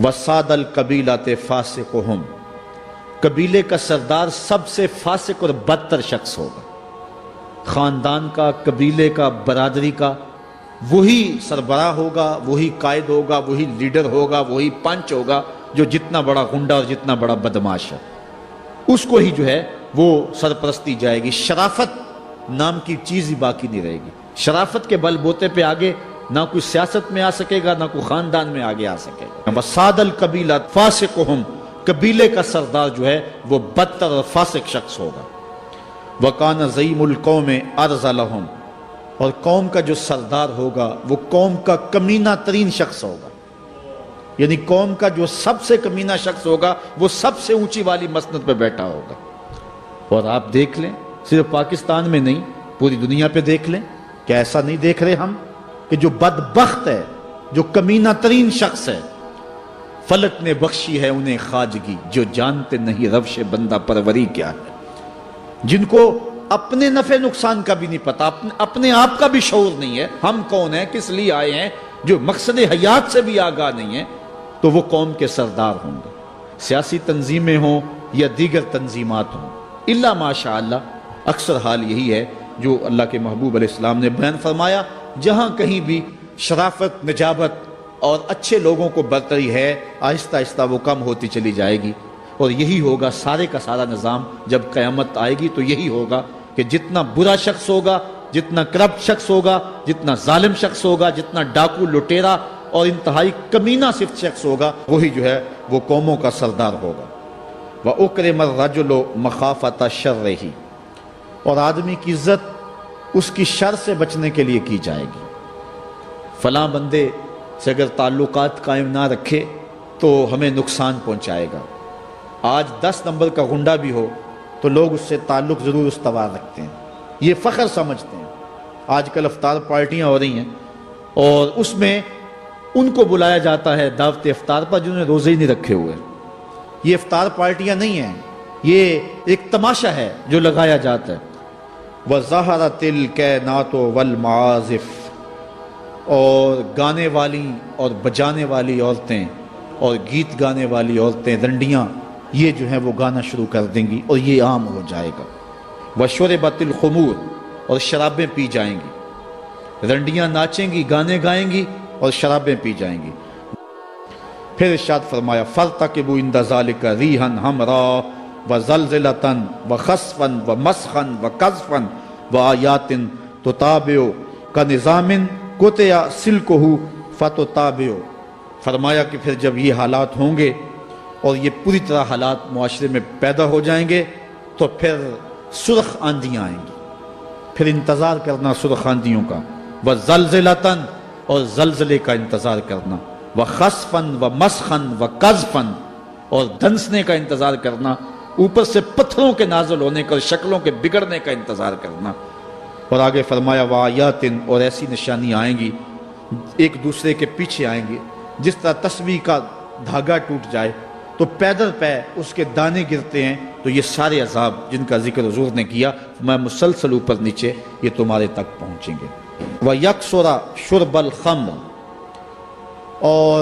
وساد القبیلات فاسقہم، قبیلے کا سردار سب سے فاسق اور بدتر شخص ہوگا۔ خاندان کا، قبیلے کا، برادری کا وہی سربراہ ہوگا، وہی قائد ہوگا، وہی لیڈر ہوگا، وہی پنچ ہوگا جو جتنا بڑا غنڈا اور جتنا بڑا بدماش ہے اس کو ہی جو ہے وہ سرپرستی جائے گی۔ شرافت نام کی چیز ہی باقی نہیں رہے گی۔ شرافت کے بل بوتے پہ آگے نہ کوئی سیاست میں آ سکے گا، نہ کوئی خاندان میں آگے آ سکے گا۔ وَسَادَ الْقَبِيلَةَ فَاسِقُهُمْ، قبیلے کا سردار جو ہے وہ بدتر اور فاسق شخص ہوگا۔ وَقَانَ زَعِيمُ الْقَوْمِ أَرْذَلَهُمْ، اور قوم کا جو سردار ہوگا وہ قوم کا کمینہ ترین شخص ہوگا، یعنی قوم کا جو سب سے کمینہ شخص ہوگا وہ سب سے اونچی والی مسند پہ بیٹھا ہوگا۔ اور آپ دیکھ لیں، صرف پاکستان میں نہیں پوری دنیا پہ دیکھ لیں، کیا ایسا نہیں دیکھ رہے ہم کہ جو بدبخت ہے، جو کمینہ ترین شخص ہے، فلک نے بخشی ہے انہیں خواجگی، جو جانتے نہیں روش بندہ پروری کیا ہے، جن کو اپنے نفع نقصان کا بھی نہیں پتا، اپنے آپ کا بھی شعور نہیں ہے، ہم کون ہیں، کس لیے آئے ہیں، جو مقصد حیات سے بھی آگاہ نہیں ہے، تو وہ قوم کے سردار ہوں گے، سیاسی تنظیمیں ہوں یا دیگر تنظیمات ہوں، الا ماشاء اللہ۔ اکثر حال یہی ہے جو اللہ کے محبوب علیہ السلام نے بیان فرمایا، جہاں کہیں بھی شرافت، نجابت اور اچھے لوگوں کو برتری ہے، آہستہ آہستہ وہ کم ہوتی چلی جائے گی، اور یہی ہوگا سارے کا سارا نظام جب قیامت آئے گی، تو یہی ہوگا کہ جتنا برا شخص ہوگا، جتنا کرپٹ شخص ہوگا، جتنا ظالم شخص ہوگا، جتنا ڈاکو لٹیرا اور انتہائی کمینہ صفت شخص ہوگا، وہی جو ہے وہ قوموں کا سردار ہوگا۔ وَأُكْرِمَ الرَّجُلُ مَخَافَةَ شَرِّهِ، اور آدمی کی عزت اس کی شر سے بچنے کے لیے کی جائے گی۔ فلاں بندے سے اگر تعلقات قائم نہ رکھے تو ہمیں نقصان پہنچائے گا۔ آج 10 نمبر کا غنڈا بھی ہو تو لوگ اس سے تعلق ضرور استوار رکھتے ہیں، یہ فخر سمجھتے ہیں۔ آج کل افطار پارٹیاں ہو رہی ہیں اور اس میں ان کو بلایا جاتا ہے دعوت افطار پر جنہوں نے روزے ہی نہیں رکھے ہوئے۔ یہ افطار پارٹیاں نہیں ہیں، یہ ایک تماشا ہے جو لگایا جاتا ہے۔ وَظَهَرَتِ الْكَيْنَاتُ وَالْمَعَازِفُ، اور گانے والی اور بجانے والی عورتیں اور گیت گانے والی عورتیں، رنڈیاں، یہ جو ہیں وہ گانا شروع کر دیں گی اور یہ عام ہو جائے گا۔ وَشُرِبَتِ الْخُمُورُ، اور شرابیں پی جائیں گی، رنڈیاں ناچیں گی، گانے گائیں گی اور شرابیں پی جائیں گی۔ پھر ارشاد فرمایا فَارْتَقِبُوا عِنْدَ ذَلِكَ رِيحًا حَمْرَاءَ وَزَلْزَلَةً وَخَسْفًا وَمَسْخًا وَقَذْفًا وَآيَاتٍ تُتَابِعُ كَنِظَامٍ قُطِعَ سِلْكُهُ فَتُتَابِعُ، فرمایا کہ پھر جب یہ حالات ہوں گے اور یہ پوری طرح حالات معاشرے میں پیدا ہو جائیں گے تو پھر سرخ آندیاں آئیں گی، پھر انتظار کرنا سرخ آندیوں کا، وَزَلْزَلَةً، اور زلزلے کا انتظار کرنا، وَخَسْفًا وَمَسْخًا وَقَذْفًا، اور دنسنے کا انتظار کرنا، اوپر سے پتھروں کے نازل ہونے کا اور شکلوں کے بگڑنے کا انتظار کرنا۔ اور آگے فرمایا وَآیَاتٍ، اور ایسی نشانیاں آئیں گی ایک دوسرے کے پیچھے آئیں گی، جس طرح تسبیح کا دھاگا ٹوٹ جائے تو پیدل پہ اس کے دانے گرتے ہیں، تو یہ سارے عذاب جن کا ذکر حضور نے کیا میں مسلسل اوپر نیچے یہ تمہارے تک پہنچیں گے۔ وَيَكْثُرَ شُرْبَ الْخَمْرِ، اور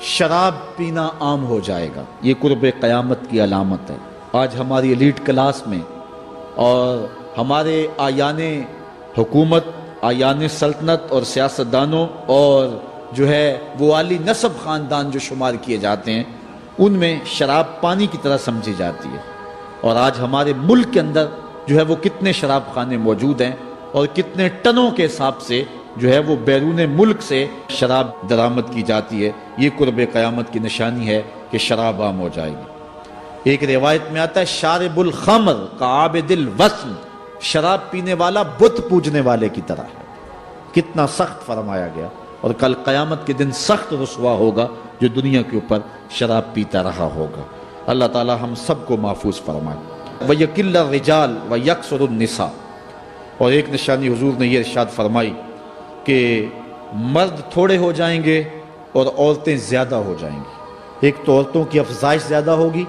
شراب پینا عام ہو جائے گا، یہ قرب قیامت کی علامت ہے۔ آج ہماری ایلیٹ کلاس میں اور ہمارے آیان حکومت، آیان سلطنت اور سیاستدانوں اور جو ہے وہ عالی نسب خاندان جو شمار کیے جاتے ہیں، ان میں شراب پانی کی طرح سمجھی جاتی ہے۔ اور آج ہمارے ملک کے اندر جو ہے وہ کتنے شراب خانے موجود ہیں اور کتنے ٹنوں کے حساب سے جو ہے وہ بیرون ملک سے شراب درآمد کی جاتی ہے۔ یہ قرب قیامت کی نشانی ہے کہ شراب عام ہو جائے گی۔ ایک روایت میں آتا ہے شارب الخمر کعابد الوثن، شراب پینے والا بت پوجنے والے کی طرح ہے۔ کتنا سخت فرمایا گیا، اور کل قیامت کے دن سخت رسوا ہوگا جو دنیا کے اوپر شراب پیتا رہا ہوگا۔ اللہ تعالی ہم سب کو محفوظ فرمائے۔ وَيَقِلَّ الرِّجَالُ وَيَكْثُرُ النِّسَاءُ، اور ایک نشانی حضور نے یہ ارشاد فرمائی کہ مرد تھوڑے ہو جائیں گے اور عورتیں زیادہ ہو جائیں گی۔ ایک تو عورتوں کی افزائش زیادہ ہوگی،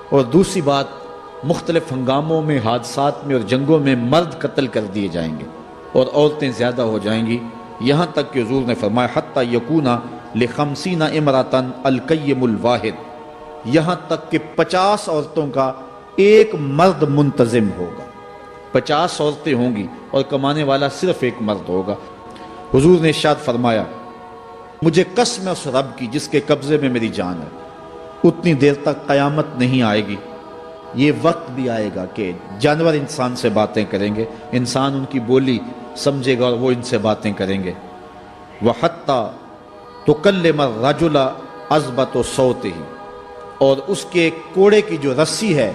اور دوسری بات مختلف ہنگاموں میں، حادثات میں اور جنگوں میں مرد قتل کر دیے جائیں گے اور عورتیں زیادہ ہو جائیں گی، یہاں تک کہ حضور نے فرمایا حتی یکونا لخمسین امراتن القیم الواحد، یہاں تک کہ 50 عورتوں کا ایک مرد منتظم ہوگا۔ 50 عورتیں ہوں گی اور کمانے والا صرف ایک مرد ہوگا۔ حضور نے ارشاد فرمایا مجھے قسم ہے اس رب کی جس کے قبضے میں میری جان ہے، اتنی دیر تک قیامت نہیں آئے گی، یہ وقت بھی آئے گا کہ جانور انسان سے باتیں کریں گے، انسان ان کی بولی سمجھے گا اور وہ ان سے باتیں کریں گے۔ وَحَتَّى تُكَلِّمَ الرَّجُلَ عَذْبَةُ صَوْتِهِ، اور اس کے کوڑے کی جو رسی ہے،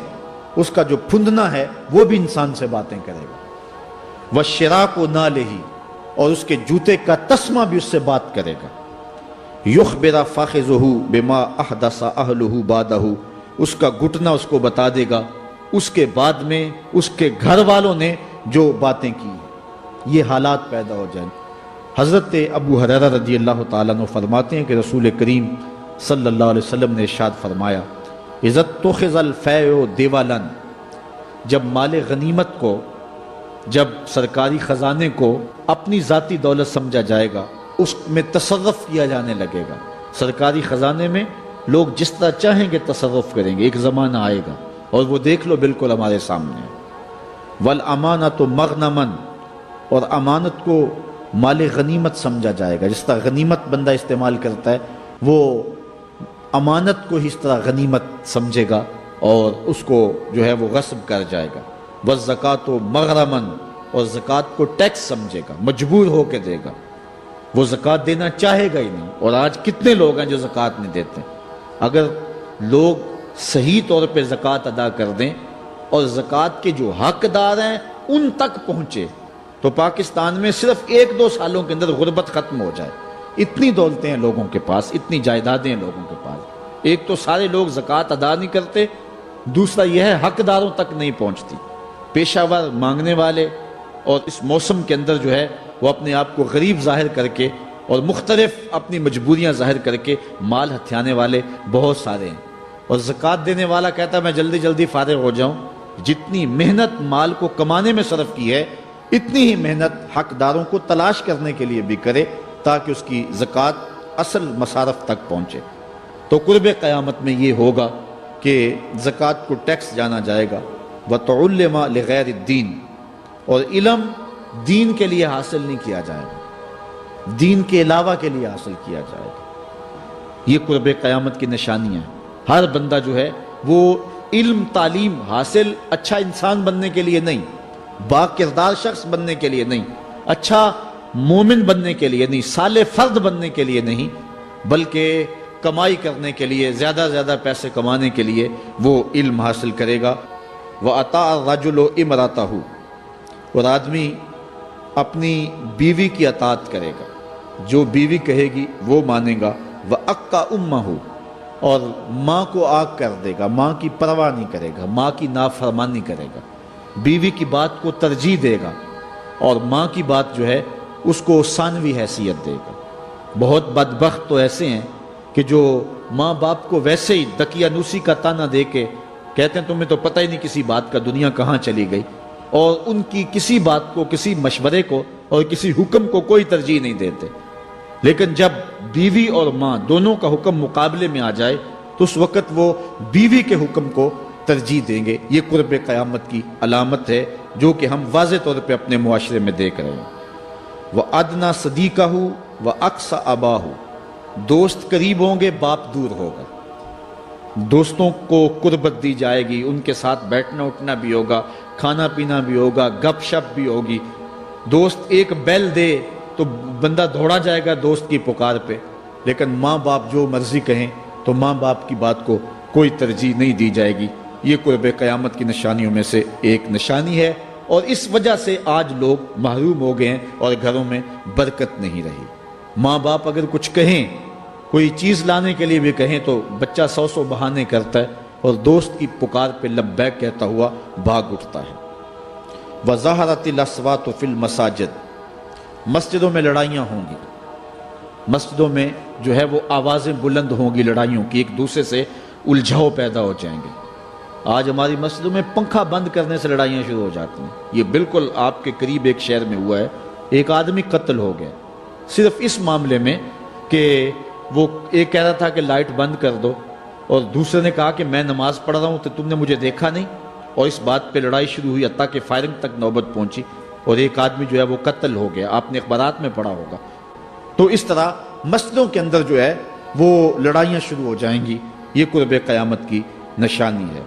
اس کا جو پھندنا ہے، وہ بھی انسان سے باتیں کرے گا۔ وَالشِّرَاقُ نَالِهِ، اور اس کے جوتے کا تسمہ بھی اس سے بات کرے گا۔ يُخْبِرَ فَخِذُهُ بِمَا أَحْدَثَ أَهْلُهُ بَعْدَهُ، اس کا گھٹنا اس کو بتا دے گا اس کے بعد میں اس کے گھر والوں نے جو باتیں کی ہیں، یہ حالات پیدا ہو جائیں۔ حضرت ابو ہریرہ رضی اللہ تعالیٰ عنہ فرماتے ہیں کہ رسول کریم صلی اللہ علیہ وسلم نے ارشاد فرمایا اذا اتخذ الفیء دیوالا، جب مال غنیمت کو، جب سرکاری خزانے کو اپنی ذاتی دولت سمجھا جائے گا، اس میں تصرف کیا جانے لگے گا۔ سرکاری خزانے میں لوگ جس طرح چاہیں گے تصرف کریں گے، ایک زمانہ آئے گا اور وہ دیکھ لو بالکل ہمارے سامنے ہے۔ والامانۃ مغنما، اور امانت کو مال غنیمت سمجھا جائے گا، جس طرح غنیمت بندہ استعمال کرتا ہے وہ امانت کو اس طرح غنیمت سمجھے گا اور اس کو جو ہے وہ غصب کر جائے گا۔ والزکوٰۃ مغرما، اور زکوٰۃ کو ٹیکس سمجھے گا، مجبور ہو کے دے گا، وہ زکوٰۃ دینا چاہے گا ہی نہیں۔ اور آج کتنے لوگ ہیں جو زکوٰۃ نہیں دیتے؟ اگر لوگ صحیح طور پہ زکوٰۃ ادا کر دیں اور زکوٰۃ کے جو حقدار ہیں ان تک پہنچے تو پاکستان میں صرف 1-2 سالوں کے اندر غربت ختم ہو جائے۔ اتنی دولتیں ہیں لوگوں کے پاس، اتنی جائیدادیں ہیں لوگوں کے پاس۔ ایک تو سارے لوگ زکوٰۃ ادا نہیں کرتے، دوسرا یہ ہے حقداروں تک نہیں پہنچتی۔ پیشہ ور مانگنے والے اور اس موسم کے اندر جو ہے وہ اپنے آپ کو غریب ظاہر کر کے اور مختلف اپنی مجبوریاں ظاہر کر کے مال ہتھیانے والے بہت سارے ہیں، اور زکوٰۃ دینے والا کہتا ہے میں جلدی جلدی فارغ ہو جاؤں۔ جتنی محنت مال کو کمانے میں صرف کی ہے، اتنی ہی محنت حقداروں کو تلاش کرنے کے لیے بھی کرے تاکہ اس کی زکوٰۃ اصل مصارف تک پہنچے۔ تو قرب قیامت میں یہ ہوگا کہ زکوٰۃ کو ٹیکس جانا جائے گا۔ وَتُعُلِّمَ لِغَيْرِ الدِّينِ، اور علم دین کے لیے حاصل نہیں کیا جائے گا، دین کے علاوہ کے لیے حاصل کیا جائے گا۔ یہ قرب قیامت کی نشانیاں ہیں۔ ہر بندہ جو ہے وہ علم تعلیم حاصل اچھا انسان بننے کے لیے نہیں، با کردار شخص بننے کے لیے نہیں، اچھا مومن بننے کے لیے نہیں، صالح فرد بننے کے لیے نہیں، بلکہ کمائی کرنے کے لیے، زیادہ زیادہ پیسے کمانے کے لیے وہ علم حاصل کرے گا۔ وَأَطَاعَ الرَّجُلُ امْرَأَتَهُ، اور آدمی اپنی بیوی کی اطاعت کرے گا، جو بیوی کہے گی وہ مانے گا۔ وَأَقَّى أُمَّهُ، اور ماں کو آگ کر دے گا، ماں کی پرواہ نہیں کرے گا، ماں کی نافرمانی کرے گا، بیوی کی بات کو ترجیح دے گا اور ماں کی بات جو ہے اس کو ثانوی حیثیت دے گا۔ بہت بدبخت تو ایسے ہیں کہ جو ماں باپ کو ویسے ہی دقیانوسی کا تانا دے کے کہتے ہیں تمہیں تو پتہ ہی نہیں کسی بات کا دنیا کہاں چلی گئی، اور ان کی کسی بات کو، کسی مشورے کو اور کسی حکم کو کوئی ترجیح نہیں دیتے۔ لیکن جب بیوی اور ماں دونوں کا حکم مقابلے میں آ جائے تو اس وقت وہ بیوی کے حکم کو ترجیح دیں گے۔ یہ قرب قیامت کی علامت ہے جو کہ ہم واضح طور پہ اپنے معاشرے میں دیکھ رہے ہیں۔ وَأَدْنَى صَدِيقَهُ وَأَقْصَى أَبَاهُ، دوست قریب ہوں گے، باپ دور ہوگا۔ دوستوں کو قربت دی جائے گی، ان کے ساتھ بیٹھنا اٹھنا بھی ہوگا، کھانا پینا بھی ہوگا، گپ شپ بھی ہوگی۔ دوست ایک بیل دے تو بندہ دوڑا جائے گا دوست کی پکار پہ، لیکن ماں باپ جو مرضی کہیں تو ماں باپ کی بات کو کوئی ترجیح نہیں دی جائے گی۔ یہ قرب قیامت کی نشانیوں میں سے ایک نشانی ہے، اور اس وجہ سے آج لوگ محروم ہو گئے ہیں اور گھروں میں برکت نہیں رہی۔ ماں باپ اگر کچھ کہیں، کوئی چیز لانے کے لیے بھی کہیں تو بچہ 100 بہانے کرتا ہے اور دوست کی پکار پہ لبیک کہتا ہوا بھاگ اٹھتا ہے۔ وَظَهَرَتِ الْأَصْوَاتُ فِي الْمَسَاجِدِ، مسجدوں میں لڑائیاں ہوں گی، مسجدوں میں جو ہے وہ آوازیں بلند ہوں گی لڑائیوں کی، ایک دوسرے سے الجھاؤ پیدا ہو جائیں گے۔ آج ہماری مسجدوں میں پنکھا بند کرنے سے لڑائیاں شروع ہو جاتی ہیں۔ یہ بالکل آپ کے قریب ایک شہر میں ہوا ہے، ایک آدمی قتل ہو گیا صرف اس معاملے میں کہ وہ ایک کہہ رہا تھا کہ لائٹ بند کر دو، اور دوسرے نے کہا کہ میں نماز پڑھ رہا ہوں تو تم نے مجھے دیکھا نہیں، اور اس بات پہ لڑائی شروع ہوئی، حتیٰ کہ فائرنگ تک نوبت پہنچی، اور ایک آدمی جو ہے وہ قتل ہو گیا۔ آپ نے اخبارات میں پڑھا ہوگا۔ تو اس طرح مسجدوں کے اندر جو ہے وہ لڑائیاں شروع ہو جائیں گی، یہ قرب قیامت کی نشانی ہے۔